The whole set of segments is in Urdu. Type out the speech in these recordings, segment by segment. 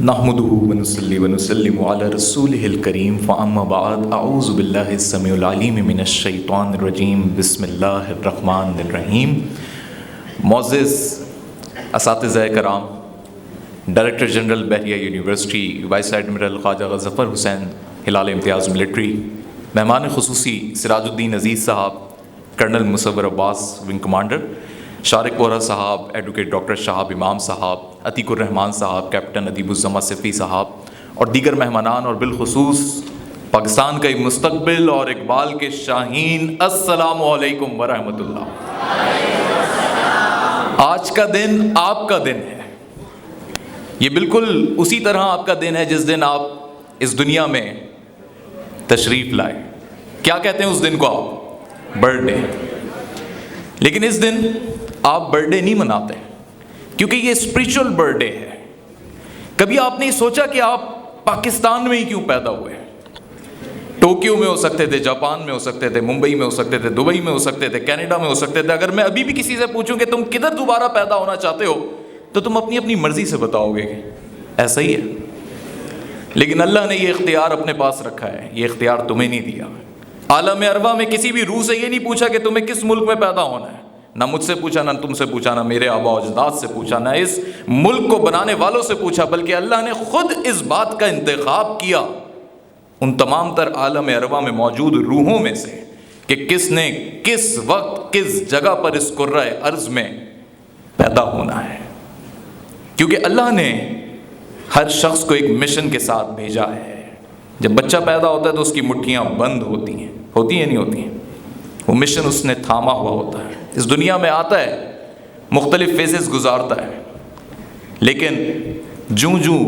نحمده ونصلي ونسلم على رسوله الكريم فأما بعد اعوذ باللہ السمیع العلیم من الشیطان الرجیم بسم اللہ الرحمن الرحیم۔ معزز اساتذہ کرام، ڈائریکٹر جنرل بحریہ یونیورسٹی وائس ایڈمرل خواجہ ظفر حسین ہلال امتیاز ملٹری، مہمان خصوصی سراج الدین عزیز صاحب، کرنل مصور عباس ونگ کمانڈر، شارق وورا صاحب، ایڈوکیٹ ڈاکٹر شہاب امام صاحب، عتیق الرحمان صاحب، کیپٹن ادیب الزما صفی صاحب اور دیگر مہمانان، اور بالخصوص پاکستان کا مستقبل اور اقبال کے شاہین، السلام علیکم ورحمۃ اللہ۔ آج کا دن آپ کا دن ہے، یہ بالکل اسی طرح آپ کا دن ہے جس دن آپ اس دنیا میں تشریف لائے۔ کیا کہتے ہیں اس دن کو آپ؟ Birth day. لیکن اس دن آپ برتھ ڈے نہیں مناتے کیونکہ یہ اسپریچول برتھ ڈے ہے۔ کبھی آپ نے سوچا کہ آپ پاکستان میں ہی کیوں پیدا ہوئے؟ ٹوکیو میں ہو سکتے تھے، جاپان میں ہو سکتے تھے، ممبئی میں ہو سکتے تھے، دبئی میں ہو سکتے تھے، کینیڈا میں ہو سکتے تھے۔ اگر میں ابھی بھی کسی سے پوچھوں کہ تم کدھر دوبارہ پیدا ہونا چاہتے ہو تو تم اپنی اپنی مرضی سے بتاؤ گے کہ ایسا ہی ہے۔ لیکن اللہ نے یہ اختیار اپنے پاس رکھا ہے، یہ اختیار تمہیں نہیں دیا۔ عالم ارواح میں کسی بھی روح سے یہ نہیں پوچھا کہ تمہیں کس ملک میں پیدا ہونا ہے، نہ مجھ سے پوچھا، نہ تم سے پوچھا، نہ میرے آباء و اجداد سے پوچھا، نہ اس ملک کو بنانے والوں سے پوچھا، بلکہ اللہ نے خود اس بات کا انتخاب کیا ان تمام تر عالم ارواح میں موجود روحوں میں سے کہ کس نے کس وقت کس جگہ پر اس کرۂ ارض میں پیدا ہونا ہے، کیونکہ اللہ نے ہر شخص کو ایک مشن کے ساتھ بھیجا ہے۔ جب بچہ پیدا ہوتا ہے تو اس کی مٹھیاں بند ہوتی ہیں نہیں ہوتی ہیں، وہ مشن اس نے تھاما ہوا ہوتا ہے، اس دنیا میں آتا ہے، مختلف فیزز گزارتا ہے، لیکن جوں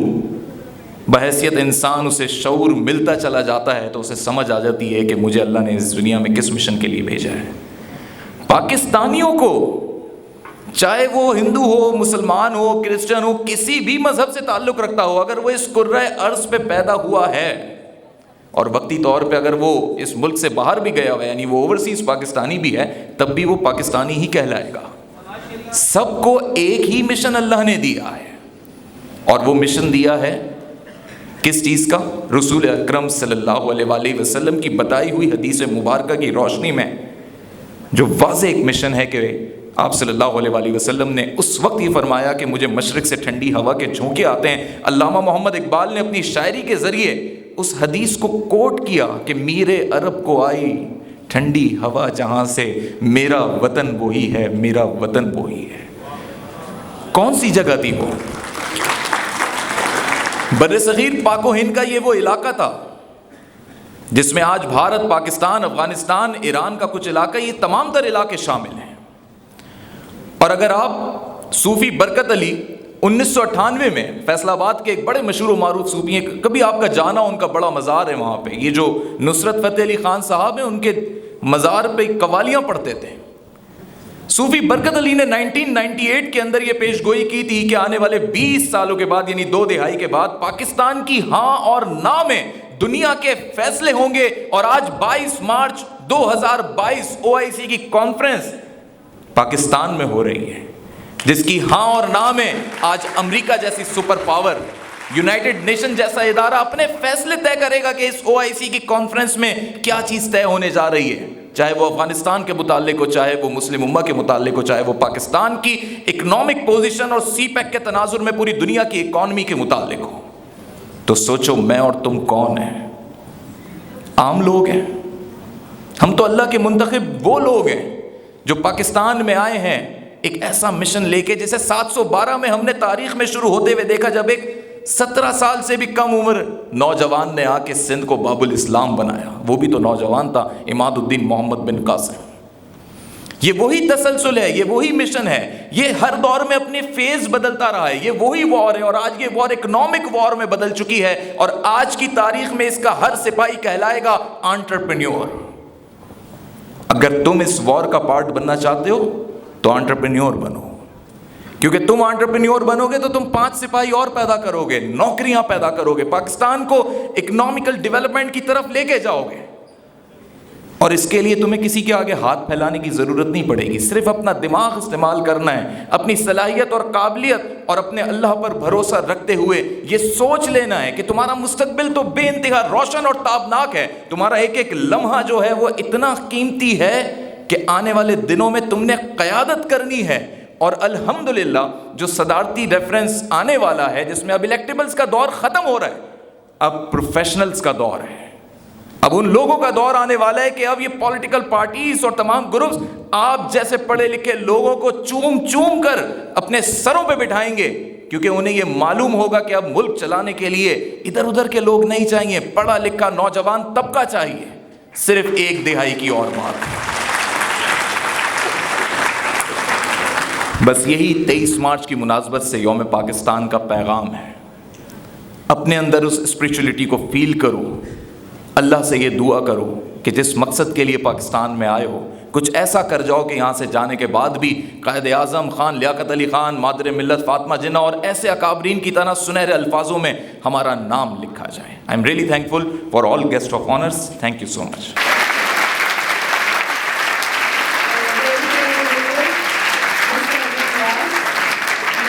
بحیثیت انسان اسے شعور ملتا چلا جاتا ہے تو اسے سمجھ آ جاتی ہے کہ مجھے اللہ نے اس دنیا میں کس مشن کے لیے بھیجا ہے۔ پاکستانیوں کو، چاہے وہ ہندو ہو، مسلمان ہو، کرسچن ہو، کسی بھی مذہب سے تعلق رکھتا ہو، اگر وہ اس کرۂ ارض پہ پیدا ہوا ہے اور وقتی طور پہ اگر وہ اس ملک سے باہر بھی گیا ہوا ہے، یعنی وہ اوورسیز پاکستانی بھی ہے، تب بھی وہ پاکستانی ہی کہلائے گا۔ سب کو ایک ہی مشن اللہ نے دیا ہے، اور وہ مشن دیا ہے کس چیز کا؟ رسول اکرم صلی اللہ علیہ وآلہ وسلم کی بتائی ہوئی حدیث مبارکہ کی روشنی میں جو واضح ایک مشن ہے کہ آپ صلی اللہ علیہ وآلہ وسلم نے اس وقت یہ فرمایا کہ مجھے مشرق سے ٹھنڈی ہوا کے جھونکے آتے ہیں۔ علامہ محمد اقبال نے اپنی شاعری کے ذریعے اس حدیث کو کوٹ کیا کہ میرے عرب کو آئی ٹھنڈی ہوا جہاں سے، میرا وطن وہی ہے، میرا وطن وہی ہے۔ کون سی جگہ تھی وہ؟ بر صغیر پاک و ہند کا یہ وہ علاقہ تھا جس میں آج بھارت، پاکستان، افغانستان، ایران کا کچھ علاقہ، یہ تمام تر علاقے شامل ہیں۔ اور اگر آپ صوفی برکت علی 1998 میں فیصل آباد کے ایک بڑے مشہور و معروف صوفی ہیں، کبھی آپ کا جانا، ان کا بڑا مزار ہے وہاں پہ، یہ جو نصرت فتح علی خان صاحب ہیں، ان کے مزار پہ قوالیاں پڑھتے تھے۔ صوفی برکت علی نے 1998 کے اندر یہ پیش گوئی کی تھی کہ آنے والے 20 سالوں کے بعد، یعنی 2 دہائی کے بعد، پاکستان کی ہاں اور نا میں دنیا کے فیصلے ہوں گے۔ اور آج 22 مارچ 2022 OIC کی کانفرنس پاکستان میں ہو رہی ہے، جس کی ہاں اور نا میں آج امریکہ جیسی سپر پاور، یونائٹڈ نیشن جیسا ادارہ اپنے فیصلے طے کرے گا کہ اس OIC کی کانفرنس میں کیا چیز طے ہونے جا رہی ہے، چاہے وہ افغانستان کے متعلق ہو، چاہے وہ مسلم امہ کے متعلق ہو، چاہے وہ پاکستان کی اکنامک پوزیشن اور CPEC کے تناظر میں پوری دنیا کی اکانومی کے متعلق ہو۔ تو سوچو میں اور تم کون ہیں؟ عام لوگ ہیں۔ ہم تو اللہ کے منتخب وہ لوگ ہیں جو پاکستان میں آئے ہیں ایک ایسا مشن لے کے، جیسے 712 میں ہم نے تاریخ میں شروع ہوتے ہوئے دیکھا، جب ایک 17 سال سے بھی کم عمر نوجوان نے آ کے سندھ کو باب الاسلام بنایا۔ وہ بھی تو نوجوان تھا، عماد الدین محمد بن قاسم۔ یہ وہی تسلسل ہے، یہ وہی مشن ہے، یہ ہر دور میں اپنے فیز بدلتا رہا ہے، یہ وہی وار ہے، اور آج یہ وار اکنامک وار میں بدل چکی ہے، اور آج کی تاریخ میں اس کا ہر سپاہی کہلائے گا انٹرپرینیور۔ اگر تم اس وار کا پارٹ بننا چاہتے ہو تو انٹرپرینیور بنو، کیونکہ تم انٹرپرینیور بنو گے تو تم 5 سپاہی اور پیدا کرو گے، نوکریاں پیدا کرو گے، پاکستان کو اکنامیکل ڈیولپمنٹ کی طرف لے کے جاؤ گے۔ اور اس کے لیے تمہیں کسی کے آگے ہاتھ پھیلانے کی ضرورت نہیں پڑے گی، صرف اپنا دماغ استعمال کرنا ہے، اپنی صلاحیت اور قابلیت اور اپنے اللہ پر بھروسہ رکھتے ہوئے یہ سوچ لینا ہے کہ تمہارا مستقبل تو بے انتہا روشن اور تابناک ہے، تمہارا ایک ایک لمحہ جو ہے وہ اتنا قیمتی ہے کہ آنے والے دنوں میں تم نے قیادت کرنی ہے۔ اور الحمدللہ جو صدارتی ریفرنس آنے والا ہے، جس میں اب الیکٹیبلز کا دور ختم ہو رہا ہے، اب پروفیشنلز کا دور ہے، اب ان لوگوں کا دور آنے والا ہے کہ اب یہ پولیٹیکل پارٹیز اور تمام گروپس آپ جیسے پڑھے لکھے لوگوں کو چوم چوم کر اپنے سروں پہ بٹھائیں گے، کیونکہ انہیں یہ معلوم ہوگا کہ اب ملک چلانے کے لیے ادھر ادھر کے لوگ نہیں چاہیے، پڑھا لکھا نوجوان طبقہ چاہیے، صرف ایک دہائی کی اور بات۔ بس یہی 23 مارچ کی مناسبت سے یوم پاکستان کا پیغام ہے۔ اپنے اندر اس اسپریچولیٹی کو فیل کرو، اللہ سے یہ دعا کرو کہ جس مقصد کے لیے پاکستان میں آئے ہو کچھ ایسا کر جاؤ کہ یہاں سے جانے کے بعد بھی قائد اعظم خان لیاقت علی خان، مادر ملت فاطمہ جناح اور ایسے اکابرین کی طرح سنہرے الفاظوں میں ہمارا نام لکھا جائے۔ I am really thankful for all guest of honours, thank you so much.